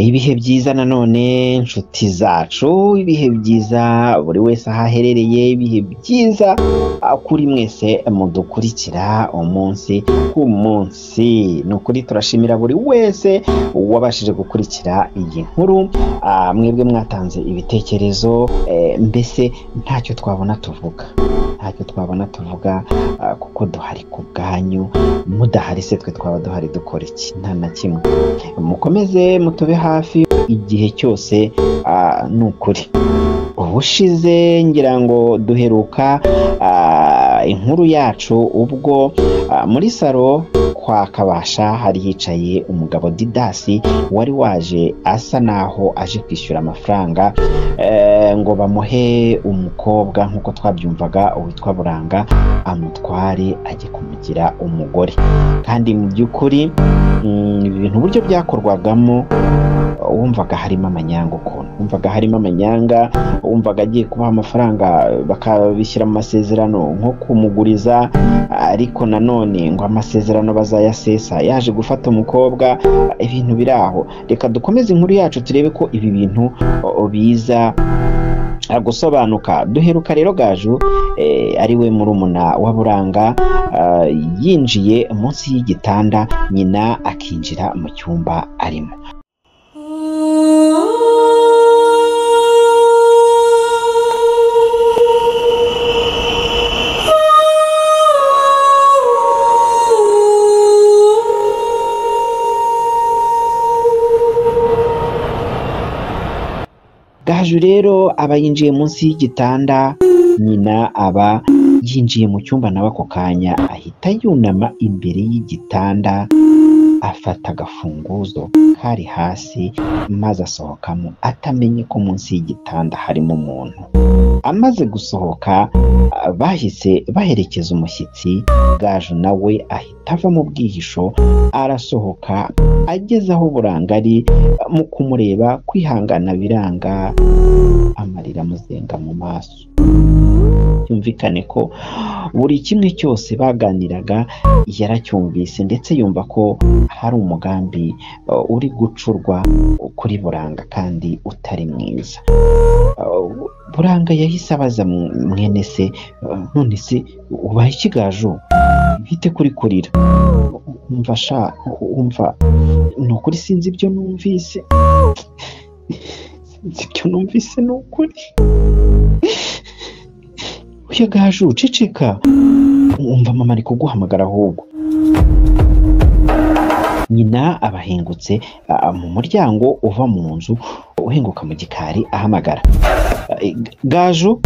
ibihe byiza nanone inshuti zacu, ibihe byiza buri wese ahaherereye, ibihe byiza kuri mwese mudukurikira umunsi ku munsi. Ni ukuri turashimira buri wese wabashije gukurikira iyi nkuru, mwebwe mwatanze ibitekerezo, mbese ntacyo twabona tuvuga kuko duhari ku bwanyu, mudahari se twe twaba duhari dukora iki? Nta na kimwe. Mukomeze mutube hafi igihe cyose, ni ukuri. Ubushize ngira ngo duheruka inkuru yacu ubwo muri salo kwa Kabasha hari hicaye umugabo Didasi wari waje asa naho aje kwishyura amafaranga ngo bamuhe umukobwa nk'uko twabyumvaga witwa Buranga amutware ajye kumugira umugore. Kandi mu by'ukuri ibintu uburyo byakorwagamo wumvaga harimo amanyanga, wumvaga agiye kubaha amafaranga bakabishyira mu masezerano nko kumuguriza, ariko nanone ngo amasezerano bazayasesa yaje gufata umukobwa. Ibintu biri aho. Reka dukomeze inkuru yacu turebe ko ibi bintu biza gusobanuka. Duheruka rero Gaju ari we murumuna wa Buranga yinjiye munsi y'igitanda, nyina akinjira mu cyumba arimo. Gaju rero aba yinjiye munsi y'igitanda, nyina aba yinjiye mu cyumba, nawe ako kanya ahita yunama imbere y'igitanda afata agafunguzo kari hasi maze asohokamo atamenye ko munsi y'igitanda harimo umuntu. Amaze gusohoka bahise baherekeza umushyitsi. Gaju nawe ahita ava mu bwihisho arasohoka, ageze aho Buranga ari, mu kumureba kwihangana biranga, amarira amuzenga mu maso. Yumvikane ko buri kimwe cyose baganiraga yaracyumvise, ndetse yumva ko hari umugambi uri gucurwa kuri Buranga kandi utari mwiza. Buranga yahise abaza mwene se, none se ubaye iki Gaju? Bite kuri kurira? Umva ni ukuri sinzi ibyo numvise, ni ukuri. Oya Gaju ceceka, umva mama ari kuguhamagara ahubwo. Nyina abahingutse mu muryango uva mu nzu uhinguka mu gikari ahamagara Gaju.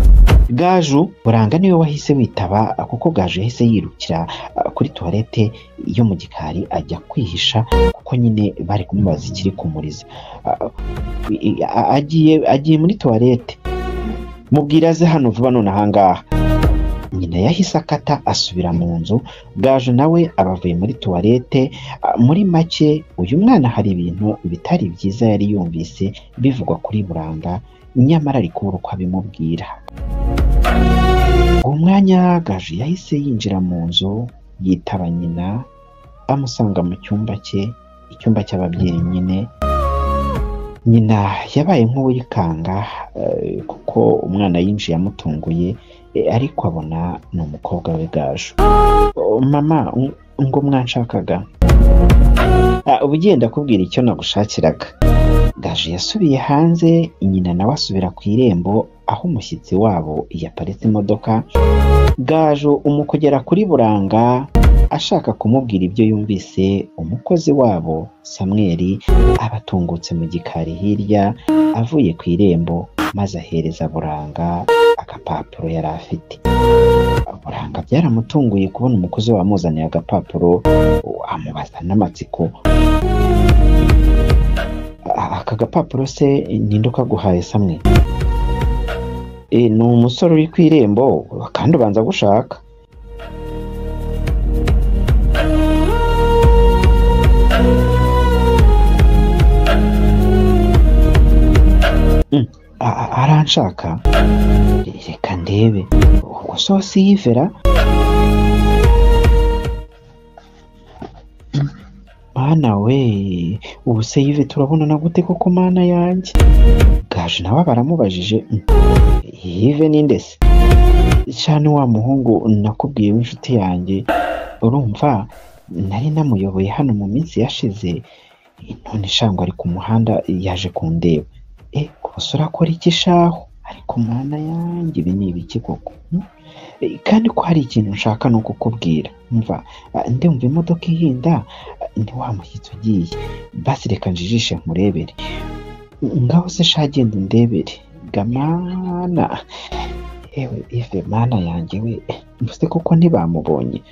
Buranga niwe wahise witaba, kuko Gaju yahise yirukira kuri toilette yo mu gikari ajya kwihisha, kuko nyine bari kumubaza ikiri kumuriza. Agiye muri toilette, mubwira aze hano vuba none ahangaha. Nyina yahise akata asubira mu nzu. Gaju nawe abavuye muri toilette. Muri make uyu mwana hari ibintu bitari byiza yari yumvise bivugwa kuri Buranga, nyamara ari kubura uko abimubwira. Uwo mwanya Gaju yahise yinjira mu nzu yitaba nyina, amusanga mu cyumba cye, icyumba cy'ababyeyi nyine. Nyina yabaye nk'uwikanga kuko umwana yinjiye amutunguye, ariko abona ni umukobwa we Gaju. Mama ngo mwanshakaga? Ubugenda kubwira icyo nagushakiraga. Gaju yasubiye hanze, nyina nawe asubira ku irembo aho umushyitsi wabo yaparitse imodoka. Gaju umukugera kuri Buranga ashaka kumubwira ibyo yumvise, umukozi wabo Samweli abatungutse mu gikari hirya avuye ku irembo, maze ahereza Buranga agapapuro yari afite. Buranga byaramutunguye kubona umukozi wamuzaniye agapapuro, amubaza n'amatsiko, aka gapapuro se ninde ukaguhaye Samweli? Ni umusore uri ku irembo kandi ubanza gushaka. Aranshaka? Reka ndebe. Ubwo so siyivera? mana we, ubu se Yves turabonana gute koko mana yanjye? Gaju nawe baramubajije, Yves ninde se? Cyane wa muhungu nakubwiye w'inshuti yanjye, urumva nari namuyoboye hano mu minsi yashize, none shango ari ku muhanda yaje kundeba. Gusa urakora iki shaho? Ariko mana yanjye ibi ni ibiki koko? Kandi ko hari ikintu nshaka no kukubwira. Umva, ndumva imodoka ihinda, ndi wa mushyitsi ugiye. Basi reka njijishe nkurebere. Ngaho se shagenda undebere. Gamana. Ewe Yves mana yanjye we, mbese koko ntibamubonye.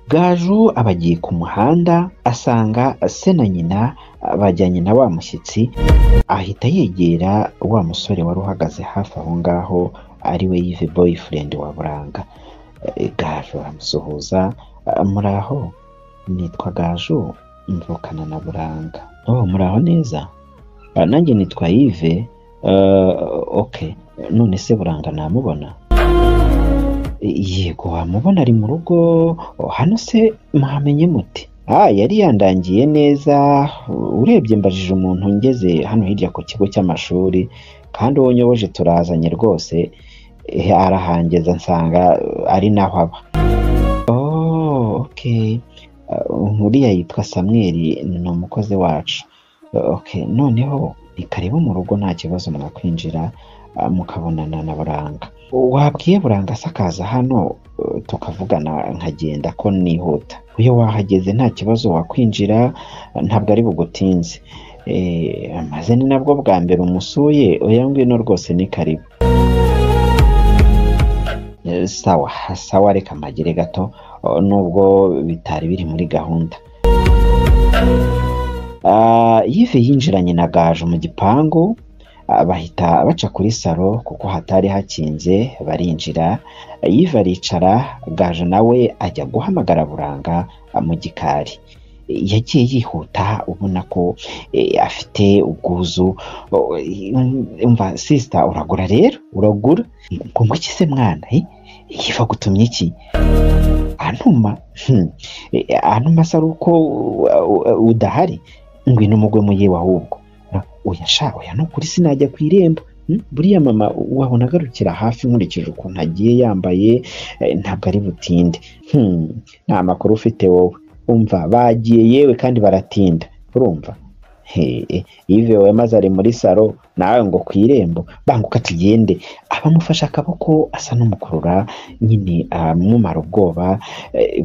Gaju abagiye ku muhanda asanga se na nyina bajyanye na wa mushyitsi, ahita yegera wa musore wari uhagaze hafi aho ngaho ari we Yves boyfriend wa Buranga. Gaju aramusuhuza, muraho, nitwa Gaju, mvukana na Buranga. Muraho neza? Nanjye nitwa Yves. Okay, none se Buranga namubona? Yego wamubona ari mu rugo hano. Se muhamenye muti? Yari yandangiye neza, urebye mbajije umuntu ngeze hano hirya ku kigo cy'amashuri, kandi uwo nyoboje turazanye rwose, arahangeza nsanga ari naho aba. Okay, uriya yitwa Samuel, ni umukozi wacu. Okay, noneho ni karibu mu rugo, nta kibazo mwakwinjira mukabonana na Buranga. Wabwiye Buranga asakaza hano tukavugana nkagenda ko nihuta. Iyo wahageze nta kibazo wakwinjira, ntabwo ari bugutinze. Maze ni nabwo bwa mbere umusuye, oya ngwino rwose ni karibu. Sawa reka magere gato nubwo bitari biri muri gahunda. Yves yinjiranye na Gaju mu gipangu, bahita baca kuri salo kuko hatari hakinze, barinjira. Yves aricara, Gaju nawe ajya guhamagara Buranga mu gikari. Yagiye yihuta ubona ko afite ubwuzu. Umva sister, uragura rero? Uragura? Ngo iki se mwana? Yiva gutumye iki? Antuma? Antuma se ari uko udahari? Ngwino mugwe muyewe ahubwo. Oya nukuri sinajya ku irembo. Buriya mama wabona agarukira hafi nkurikije ukuntu agiye yambaye, ntabwo ari butinde. Nta makuru ufite wowe. Umva bagiye yewe kandi baratinda, urumva? Yves we maze ari muri salo, nawe ngo ku irembo, banguka tugende. Abamufasha akaboko asa n'umukurura nyine, amumara ubwoba.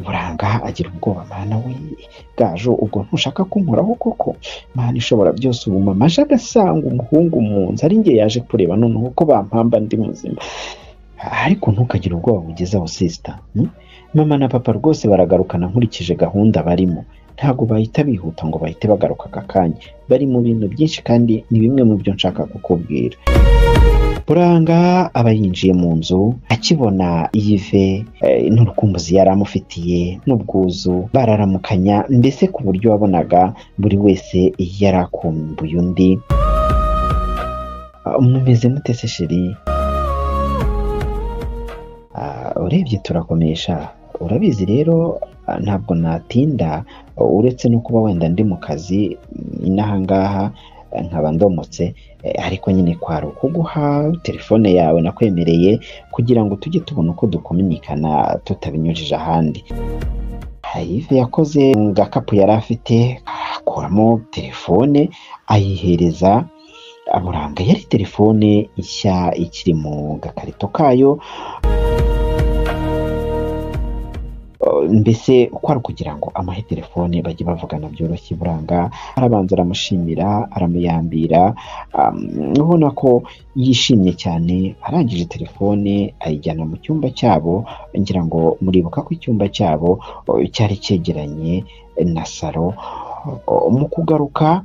Buranga agira ubwoba, mana we Gaju, ubwo ntushaka kunkoraho koko? Mana ishobora byose, ubu mama aje agasanga umuhungu mu nzu, ari njye yaje kureba noneho ko bampamba ndi muzima. Ariko ntukagire ubwoba bugezeho sister. Mama na papa rwose baragarukana nkurikije gahunda barimo. Ntago bahita bihuta ngo bahite bagaruka aka kanya, bari mu bintu byinshi kandi ni bimwe mu byo nshaka kukubwira. Buranga aba yinjiye mu nzu, akibona Yves n'urukumbuzi yari amufitiye n'ubwuzu, bararamukanya mbese ku buryo wabonaga buri wese yarakumbuye undi. Mumeze mute se sheri? Urebye turakomesha, urabizi rero ntabwo natinda, uretse no kuba wenda ndi mu kazi inaha ngaha nkaba ndomotse, ariko nyine kwari kuguha telefone yawe nakwemereye kugira ngo tujye tubona uko dukominikana tutabinyujije ahandi. Yves yakoze mu gakapu yari afite, akuramo telefone ayihereza Buranga. Yari telefone nshya ikiri mu gakarito kayo, mbese uko ari kugira ngo amahe telefone bajye bavugana byoroshye. Buranga arabanza aramushimira, aramuyambira, ubona ko yishimye cyane. Arangije telefone ayijyana mu cyumba cyabo. Ngira ngo muribuka ko icyumba cyabo cyari cyegeranye na salo. Mu kugaruka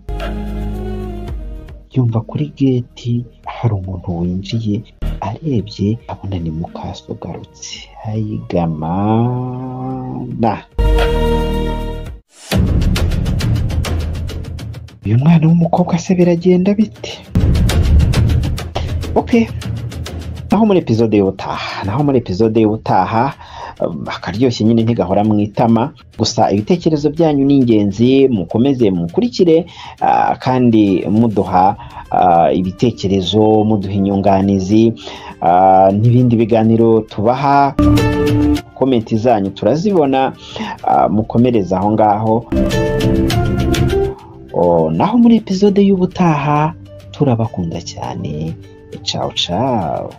yumva kuri geti hari umuntu winjiye, arebye abona ni Mukaso ugarutse. Ayigamana, uyu mwana w'umukobwa se biragenda bite? Okay, naho muri episode y'ubutaha akaryoshye nyine ntigahora mu itama, gusa ibitekerezo byanyu ni ingenzi, mukomeze mukurikire kandi muduha ibitekerezo, muduha inyunganizi n'ibindi biganiro tubaha. Komenti zanyu turazibona, mukomereza aho ngaho. Naho muri episode y'ubutaha turabakunda cyane. Ciao ciao.